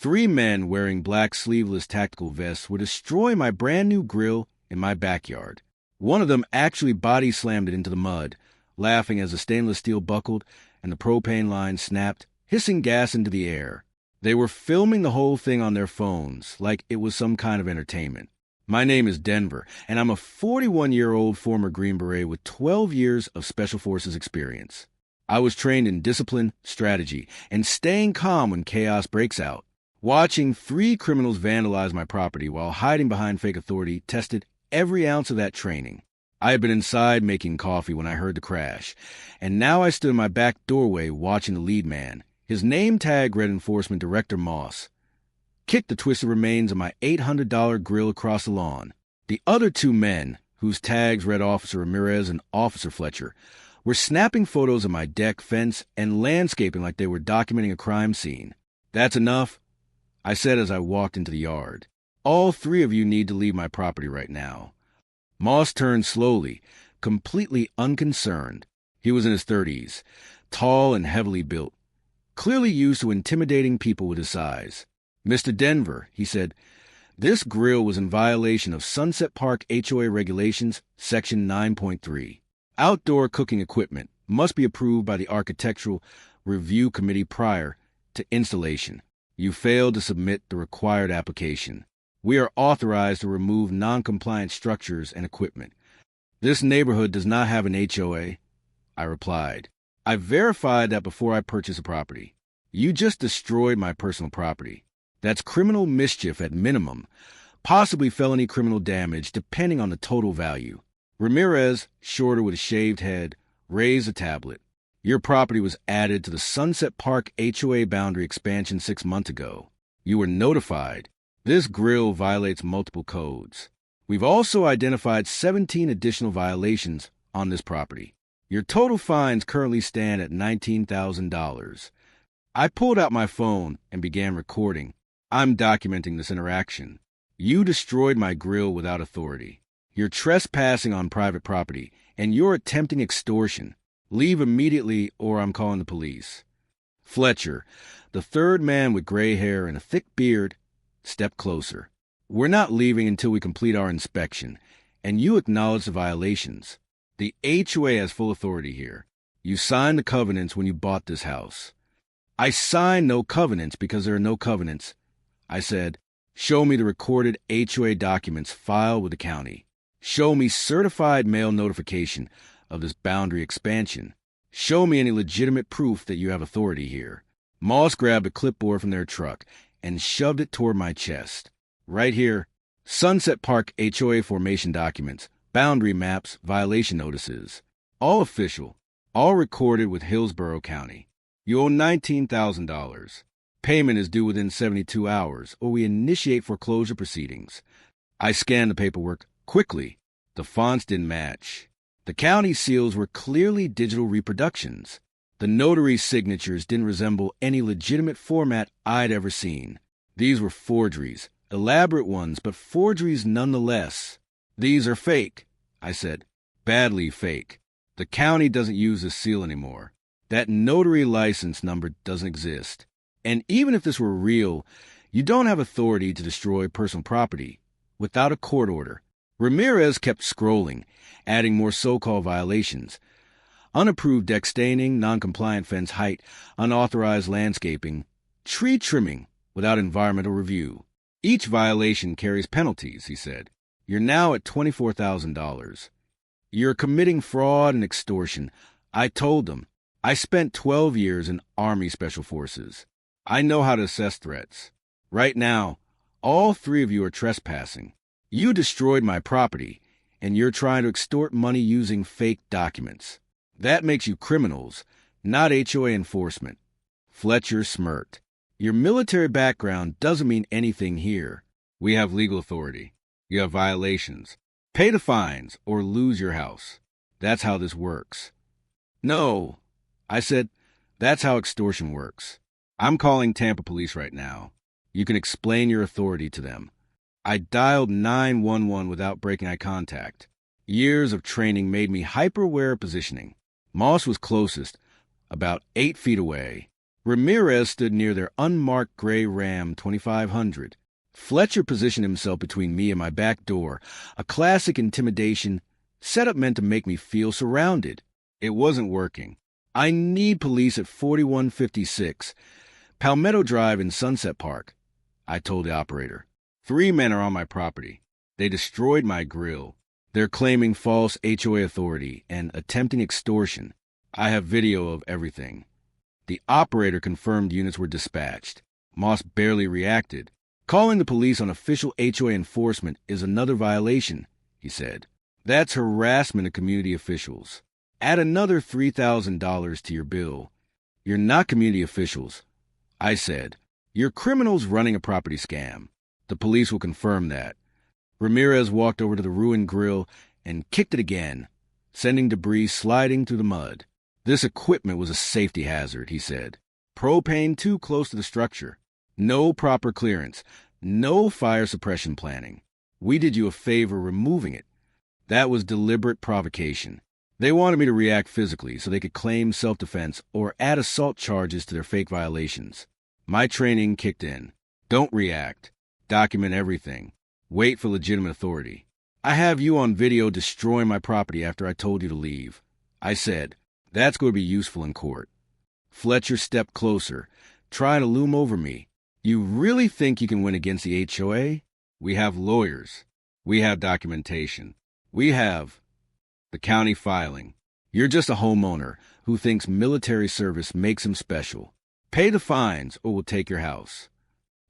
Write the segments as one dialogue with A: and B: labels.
A: Three men wearing black sleeveless tactical vests were destroying my brand new grill in my backyard. One of them actually body slammed it into the mud, laughing as the stainless steel buckled and the propane line snapped, hissing gas into the air. They were filming the whole thing on their phones like it was some kind of entertainment. My name is Denver, and I'm a 41-year-old former Green Beret with 12 years of Special Forces experience. I was trained in discipline, strategy, and staying calm when chaos breaks out. Watching three criminals vandalize my property while hiding behind fake authority tested every ounce of that training. I had been inside making coffee when I heard the crash, and now I stood in my back doorway watching the lead man. His name tag read Enforcement Director Moss. Kicked the twisted remains of my $800 grill across the lawn. The other two men, whose tags read Officer Ramirez and Officer Fletcher, were snapping photos of my deck, fence, and landscaping like they were documenting a crime scene. "That's enough," I said as I walked into the yard. "All three of you need to leave my property right now." Moss turned slowly, completely unconcerned. He was in his 30s, tall and heavily built, clearly used to intimidating people with his size. "Mr. Denver," he said, "this grill was in violation of Sunset Park HOA regulations, Section 9.3. Outdoor cooking equipment must be approved by the Architectural Review Committee prior to installation. You failed to submit the required application. We are authorized to remove non-compliant structures and equipment. This neighborhood does not have an HOA," I replied. "I verified that before I purchased the property. You just destroyed my personal property. That's criminal mischief at minimum, possibly felony criminal damage depending on the total value." Ramirez, shorter with a shaved head, raised a tablet. "Your property was added to the Sunset Park HOA boundary expansion 6 months ago. You were notified. This grill violates multiple codes. We've also identified 17 additional violations on this property. Your total fines currently stand at $19,000. I pulled out my phone and began recording. I'm documenting this interaction. "You destroyed my grill without authority. You're trespassing on private property, and you're attempting extortion. Leave immediately or I'm calling the police." Fletcher, the third man with gray hair and a thick beard, stepped closer. "We're not leaving until we complete our inspection, and you acknowledge the violations. The HOA has full authority here. You signed the covenants when you bought this house." "I signed no covenants because there are no covenants," I said. "Show me the recorded HOA documents filed with the county. Show me certified mail notification of this boundary expansion. Show me any legitimate proof that you have authority here." Moss grabbed a clipboard from their truck and shoved it toward my chest. "Right here. Sunset Park HOA formation documents, boundary maps, violation notices. All official, all recorded with Hillsborough County. You owe $19,000. Payment is due within 72 hours, or we initiate foreclosure proceedings." I scanned the paperwork quickly. The fonts didn't match. The county seals were clearly digital reproductions. The notary's signatures didn't resemble any legitimate format I'd ever seen. These were forgeries, elaborate ones, but forgeries nonetheless. "These are fake," I said. "Badly fake. The county doesn't use this seal anymore. That notary license number doesn't exist. And even if this were real, you don't have authority to destroy personal property without a court order." Ramirez kept scrolling, adding more so-called violations. Unapproved deck staining, non-compliant fence height, unauthorized landscaping, tree trimming without environmental review. "Each violation carries penalties," he said. "You're now at $24,000. You're committing fraud and extortion." I told them. I spent 12 years in Army Special Forces. I know how to assess threats. Right now, all three of you are trespassing. You destroyed my property, and you're trying to extort money using fake documents. That makes you criminals, not HOA enforcement." Fletcher smirked. "Your military background doesn't mean anything here. We have legal authority. You have violations. Pay the fines or lose your house. That's how this works." "No," I said, "that's how extortion works. I'm calling Tampa Police right now. You can explain your authority to them." I dialed 911 without breaking eye contact. Years of training made me hyper-aware of positioning. Moss was closest, about 8 feet away. Ramirez stood near their unmarked gray Ram 2500. Fletcher positioned himself between me and my back door, a classic intimidation setup meant to make me feel surrounded. It wasn't working. I need police at 4156 Palmetto Drive in Sunset Park, I told the operator. 3 men are on my property. They destroyed my grill. They're claiming false HOA authority and attempting extortion. I have video of everything. The operator confirmed units were dispatched. Moss barely reacted. Calling the police on official HOA enforcement is another violation, he said. That's harassment of community officials. Add another $3,000 to your bill. You're not community officials, I said. You're criminals running a property scam. The police will confirm that. Ramirez walked over to the ruined grill and kicked it again, sending debris sliding through the mud. This equipment was a safety hazard, he said. Propane too close to the structure. No proper clearance. No fire suppression planning. We did you a favor removing it. That was deliberate provocation. They wanted me to react physically so they could claim self-defense or add assault charges to their fake violations. My training kicked in. Don't react. Document everything. Wait for legitimate authority. I have you on video destroying my property after I told you to leave. I said, that's going to be useful in court. Fletcher stepped closer, trying to loom over me. You really think you can win against the HOA? We have lawyers. We have documentation. We have the county filing. You're just a homeowner who thinks military service makes him special. Pay the fines or we'll take your house.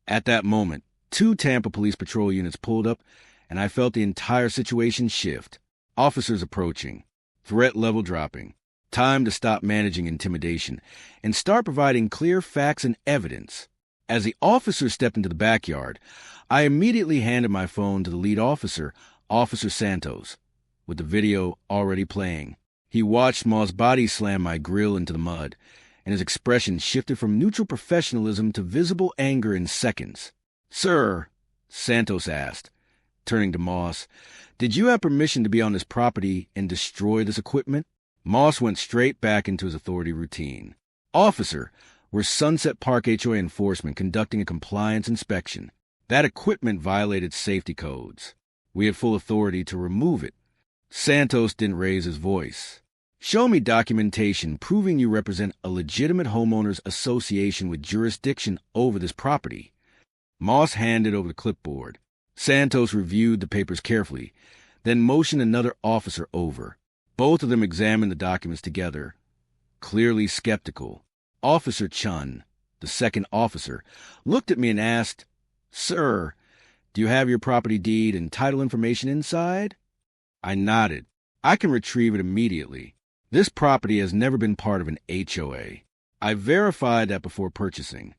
A: At that moment, 2 Tampa Police Patrol units pulled up, and I felt the entire situation shift. Officers approaching. Threat level dropping. Time to stop managing intimidation and start providing clear facts and evidence. As the officer stepped into the backyard, I immediately handed my phone to the lead officer, Officer Santos, with the video already playing. He watched Moss body slam my grill into the mud, and his expression shifted from neutral professionalism to visible anger in seconds. Sir, Santos asked, turning to Moss, did you have permission to be on this property and destroy this equipment? Moss went straight back into his authority routine. Officer, we're Sunset Park HOA enforcement conducting a compliance inspection. That equipment violated safety codes. We had full authority to remove it. Santos didn't raise his voice. Show me documentation proving you represent a legitimate homeowners association with jurisdiction over this property. Moss handed over the clipboard. Santos reviewed the papers carefully, then motioned another officer over. Both of them examined the documents together, clearly skeptical. Officer Chun, the second officer, looked at me and asked, Sir, do you have your property deed and title information inside? I nodded. I can retrieve it immediately. This property has never been part of an HOA. I verified that before purchasing.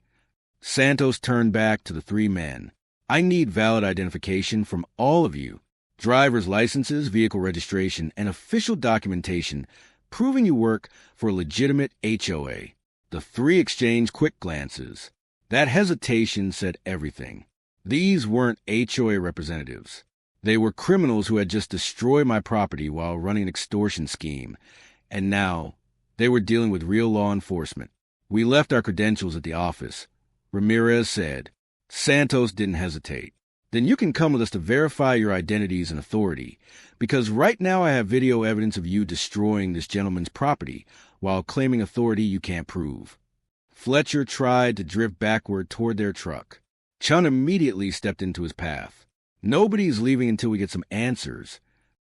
A: Santos turned back to the 3 men. I need valid identification from all of you. Driver's licenses, vehicle registration, and official documentation proving you work for a legitimate HOA. The 3 exchanged quick glances. That hesitation said everything. These weren't HOA representatives. They were criminals who had just destroyed my property while running an extortion scheme, and now they were dealing with real law enforcement. We left our credentials at the office. Ramirez said. Santos didn't hesitate. Then you can come with us to verify your identities and authority, because right now I have video evidence of you destroying this gentleman's property while claiming authority you can't prove. Fletcher tried to drift backward toward their truck. Chun immediately stepped into his path. Nobody's leaving until we get some answers.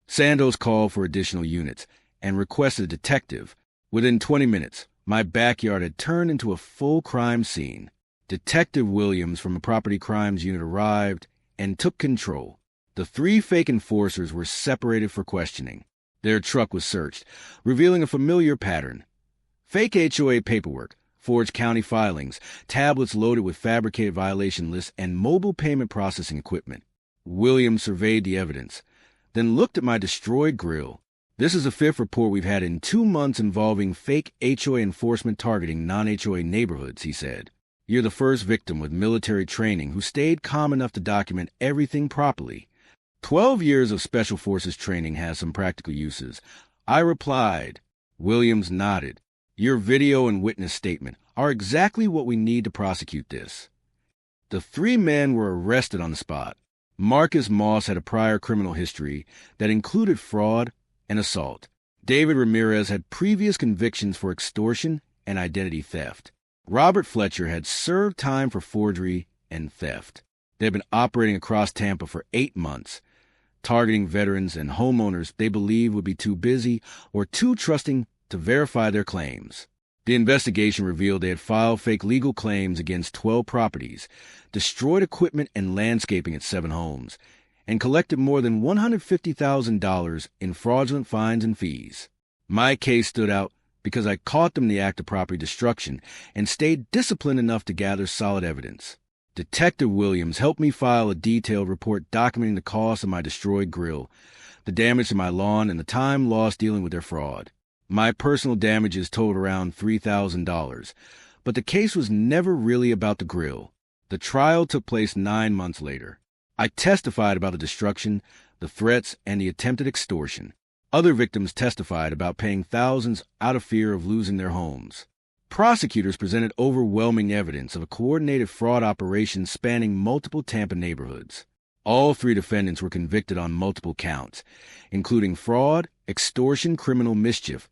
A: Santos called for additional units and requested a detective. Within 20 minutes, my backyard had turned into a full crime scene. Detective Williams from the Property Crimes Unit arrived and took control. The 3 fake enforcers were separated for questioning. Their truck was searched, revealing a familiar pattern. Fake HOA paperwork, forged county filings, tablets loaded with fabricated violation lists, and mobile payment processing equipment. Williams surveyed the evidence, then looked at my destroyed grill. This is the 5th report we've had in 2 months involving fake HOA enforcement targeting non-HOA neighborhoods, he said. You're the first victim with military training who stayed calm enough to document everything properly. 12 years of Special Forces training has some practical uses. I replied. Williams nodded. Your video and witness statement are exactly what we need to prosecute this. The three men were arrested on the spot. Marcus Moss had a prior criminal history that included fraud and assault. David Ramirez had previous convictions for extortion and identity theft. Robert Fletcher had served time for forgery and theft. They had been operating across Tampa for 8 months, targeting veterans and homeowners they believed would be too busy or too trusting to verify their claims. The investigation revealed they had filed fake legal claims against 12 properties, destroyed equipment and landscaping at 7 homes, and collected more than $150,000 in fraudulent fines and fees. My case stood out because I caught them in the act of property destruction and stayed disciplined enough to gather solid evidence. Detective Williams helped me file a detailed report documenting the cost of my destroyed grill, the damage to my lawn, and the time lost dealing with their fraud. My personal damages totaled around $3,000, but the case was never really about the grill. The trial took place 9 months later. I testified about the destruction, the threats, and the attempted extortion. Other victims testified about paying thousands out of fear of losing their homes. Prosecutors presented overwhelming evidence of a coordinated fraud operation spanning multiple Tampa neighborhoods. All 3 defendants were convicted on multiple counts, including fraud, extortion, criminal mischief,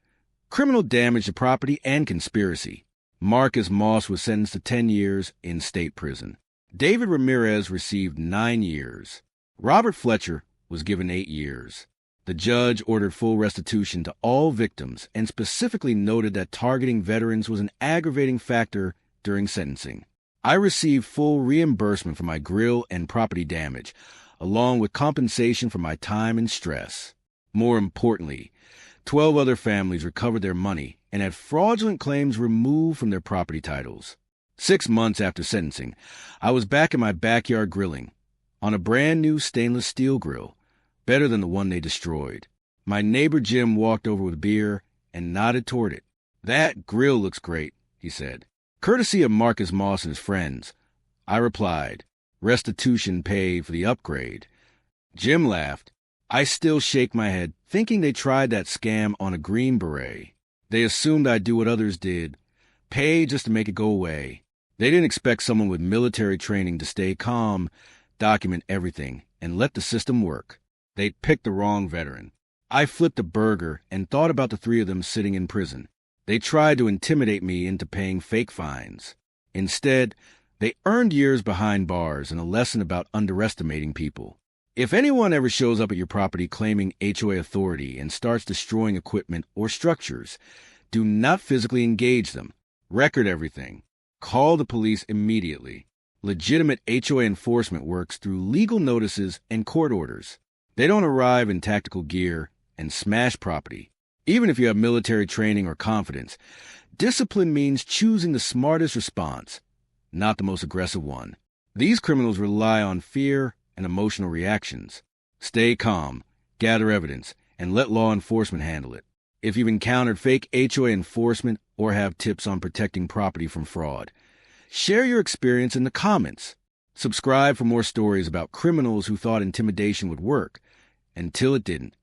A: criminal damage to property, and conspiracy. Marcus Moss was sentenced to 10 years in state prison. David Ramirez received 9 years. Robert Fletcher was given 8 years. The judge ordered full restitution to all victims and specifically noted that targeting veterans was an aggravating factor during sentencing. I received full reimbursement for my grill and property damage, along with compensation for my time and stress. More importantly, 12 other families recovered their money and had fraudulent claims removed from their property titles. 6 months after sentencing, I was back in my backyard grilling on a brand new stainless steel grill, better than the one they destroyed. My neighbor Jim walked over with beer and nodded toward it. "That grill looks great," he said. Courtesy of Marcus Moss and his friends, I replied, "Restitution paid for the upgrade." Jim laughed. I still shake my head, thinking they tried that scam on a Green Beret. They assumed I'd do what others did, pay just to make it go away. They didn't expect someone with military training to stay calm, document everything, and let the system work. They picked the wrong veteran. I flipped a burger and thought about the 3 of them sitting in prison. They tried to intimidate me into paying fake fines. Instead, they earned years behind bars and a lesson about underestimating people. If anyone ever shows up at your property claiming HOA authority and starts destroying equipment or structures, do not physically engage them. Record everything. Call the police immediately. Legitimate HOA enforcement works through legal notices and court orders. They don't arrive in tactical gear and smash property. Even if you have military training or confidence, discipline means choosing the smartest response, not the most aggressive one. These criminals rely on fear and emotional reactions. Stay calm, gather evidence, and let law enforcement handle it. If you've encountered fake HOA enforcement or have tips on protecting property from fraud, share your experience in the comments. Subscribe for more stories about criminals who thought intimidation would work until it didn't.